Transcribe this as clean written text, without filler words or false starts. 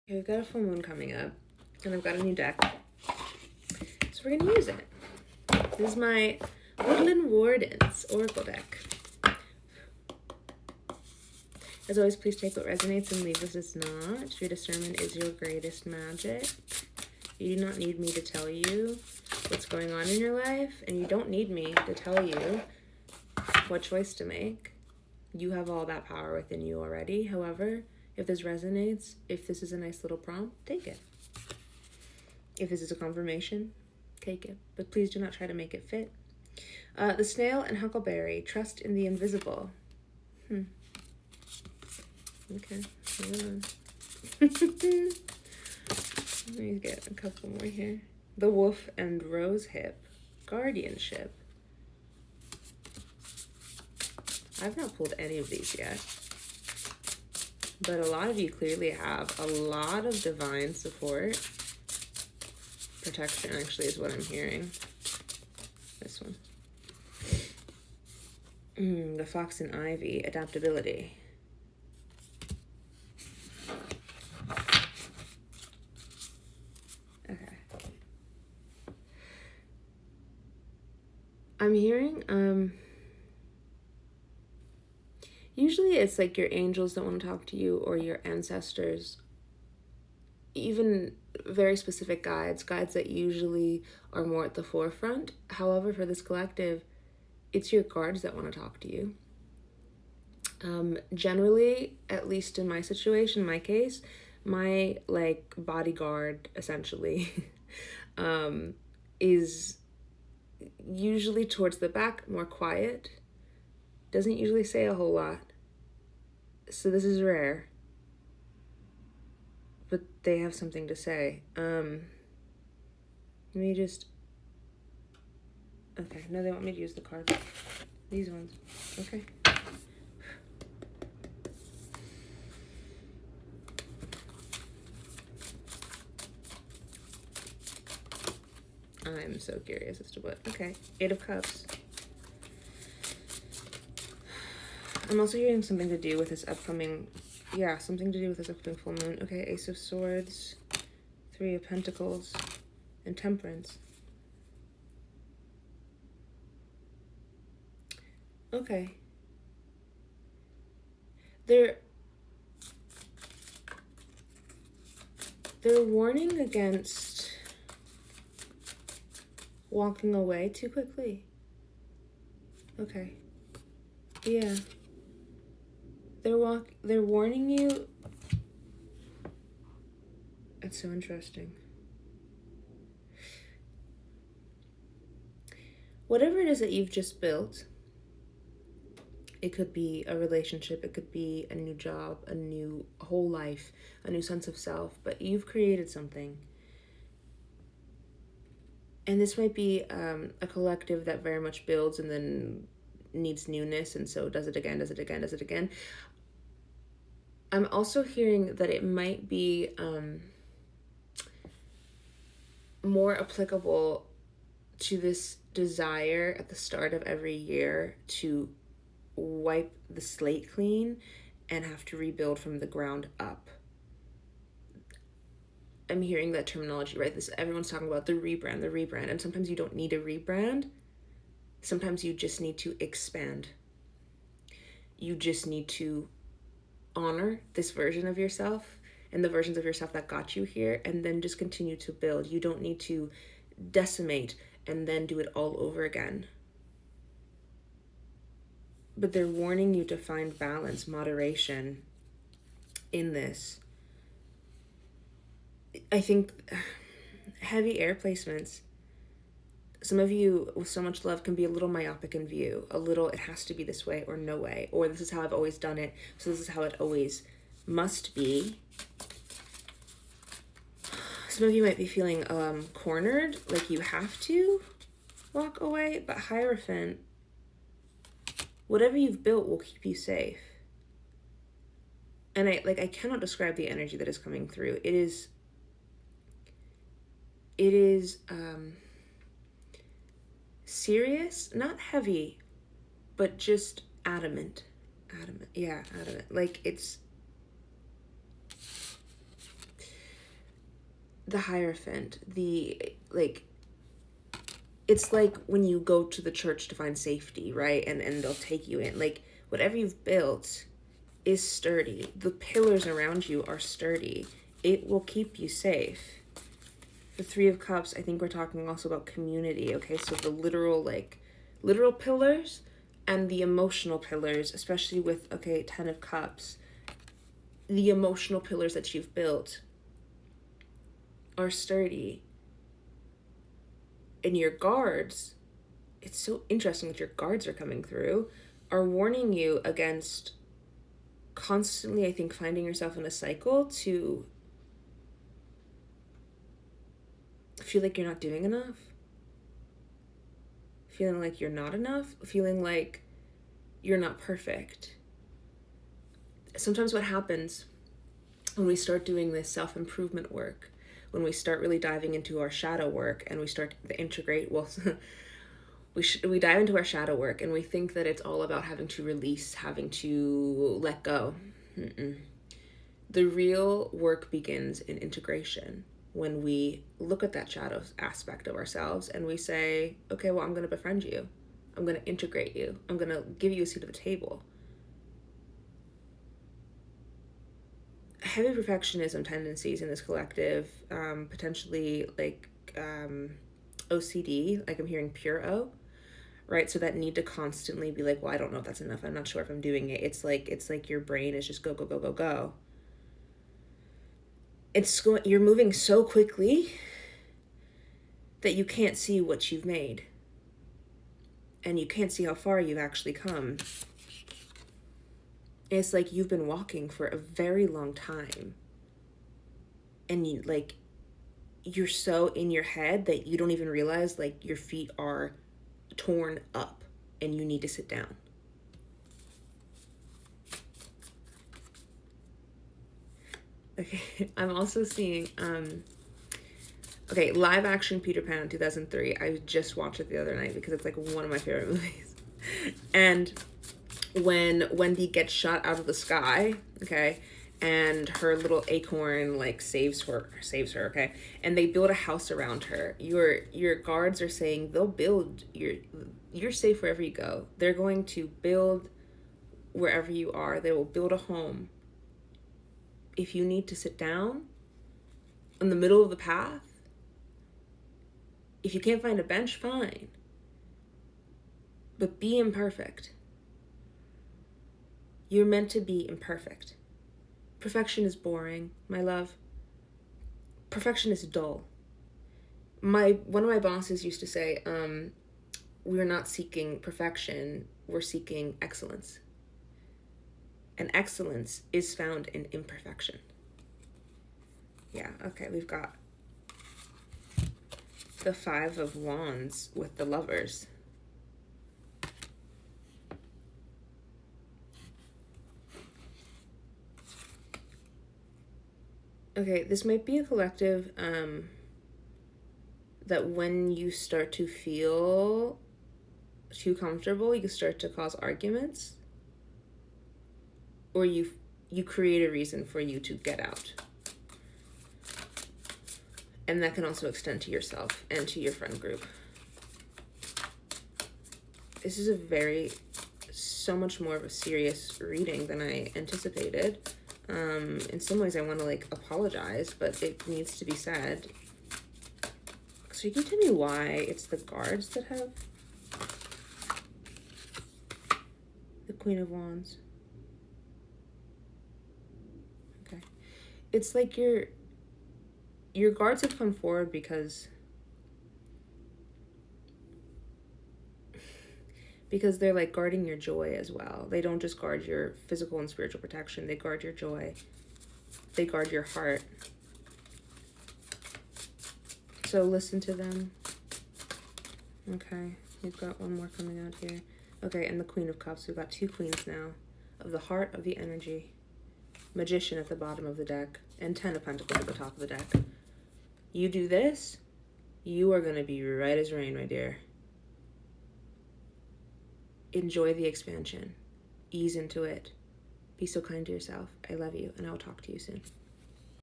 Okay, we've got a full moon coming up, and I've got a new deck, so we're gonna use it. This is my Woodland Wardens Oracle deck. As always, please take what resonates and leave what does not. Your discernment is your greatest magic. You do not need me to tell you what's going on in your life, and you don't need me to tell you what choice to make. You have all that power within you already. However, if this resonates, if this is a nice little prompt, take it. If this is a confirmation, take it. But please do not try to make it fit. The Snail and Huckleberry, trust in the invisible. Okay, hold on. Let me get a couple more here. The Wolf and Rosehip, guardianship. I've not pulled any of these yet, but a lot of you clearly have a lot of divine support. Protection actually is what I'm hearing. This one. The Fox and Ivy, adaptability. Okay. I'm hearing, usually it's like your angels that want to talk to you, or your ancestors, even very specific guides that usually are more at the forefront. However, for this collective, it's your guards that want to talk to you. Generally, at least in my situation, my case, my like bodyguard essentially is usually towards the back, more quiet, doesn't usually say a whole lot. So this is rare, but they have something to say. Let me just, okay, no, they want me to use the cards. These ones, okay. I'm so curious as to what, okay, Eight of Cups. I'm also hearing something to do with this upcoming, something to do with this upcoming full moon. Okay, Ace of Swords, Three of Pentacles, and Temperance. Okay. They're warning against walking away too quickly. Okay. Yeah. They're warning you. That's so interesting. Whatever it is that you've just built, it could be a relationship, it could be a new job, a new whole life, a new sense of self, but you've created something. And this might be a collective that very much builds and then needs newness, and so does it again. I'm also hearing that it might be more applicable to this desire at the start of every year to wipe the slate clean and have to rebuild from the ground up. I'm hearing that terminology, right? Everyone's talking about the rebrand, and sometimes you don't need a rebrand. Sometimes you just need to expand. You just need to honor this version of yourself and the versions of yourself that got you here, and then just continue to build. You don't need to decimate and then do it all over again. But they're warning you to find balance, moderation in this. I think heavy air placements, some of you with so much love can be a little myopic in view, a little it has to be this way or no way, or this is how I've always done it, so this is how it always must be. Some of you might be feeling cornered, like you have to walk away, but Hierophant, whatever you've built will keep you safe. And I cannot describe the energy that is coming through. It is serious, not heavy, but just adamant. Like it's the Hierophant, it's like when you go to the church to find safety, right? And they'll take you in. Like, whatever you've built is sturdy. The pillars around you are sturdy. It will keep you safe. The Three of Cups, I think we're talking also about community, okay? So the literal pillars and the emotional pillars, especially with, okay, 10 of Cups, the emotional pillars that you've built are sturdy. And your guards, it's so interesting that your guards are coming through, are warning you against constantly, I think, finding yourself in a cycle to feel like you're not doing enough, feeling like you're not enough, feeling like you're not perfect. Sometimes what happens when we start doing this self-improvement work, when we start really diving into our shadow work and we start to integrate, well, we dive into our shadow work and we think that it's all about having to release, having to let go. The real work begins in integration, when we look at that shadow aspect of ourselves and we say, okay, well, I'm going to befriend you. I'm going to integrate you. I'm going to give you a seat at the table. Heavy perfectionism tendencies in this collective, potentially like OCD, like I'm hearing pure O, right? So that need to constantly be like, well, I don't know if that's enough. I'm not sure if I'm doing it. It's like your brain is just go, go, go, go, go. You're moving so quickly that you can't see what you've made. And you can't see how far you've actually come. It's like you've been walking for a very long time. And you're so in your head that you don't even realize like your feet are torn up and you need to sit down. Okay, I'm also seeing live action Peter Pan in 2003. I just watched it the other night because it's like one of my favorite movies. And when Wendy gets shot out of the sky, okay, and her little acorn like saves her, okay, and they build a house around her. Your guards are saying they'll build you're safe wherever you go. They're going to build wherever you are. They will build a home. If you need to sit down in the middle of the path, if you can't find a bench, fine. But be imperfect. You're meant to be imperfect. Perfection is boring, my love. Perfection is dull. One of my bosses used to say, we're not seeking perfection, we're seeking excellence. And excellence is found in imperfection. Yeah, okay, we've got the Five of Wands with the Lovers. Okay, this might be a collective that when you start to feel too comfortable, you start to cause arguments, or you create a reason for you to get out. And that can also extend to yourself and to your friend group. This is so much more of a serious reading than I anticipated. In some ways I want to like apologize, but it needs to be said. So can you tell me why it's the guards that have the Queen of Wands? Okay. It's like your guards have come forward because they're like guarding your joy as well. They don't just guard your physical and spiritual protection. They guard your joy. They guard your heart. So listen to them. Okay, we've got one more coming out here. Okay, and the Queen of Cups. We've got two queens now. Of the heart, of the energy. Magician at the bottom of the deck. And 10 of Pentacles at the top of the deck. You do this, you are going to be right as rain, my dear. Enjoy the expansion. Ease into it. Be so kind to yourself. I love you, and I will talk to you soon.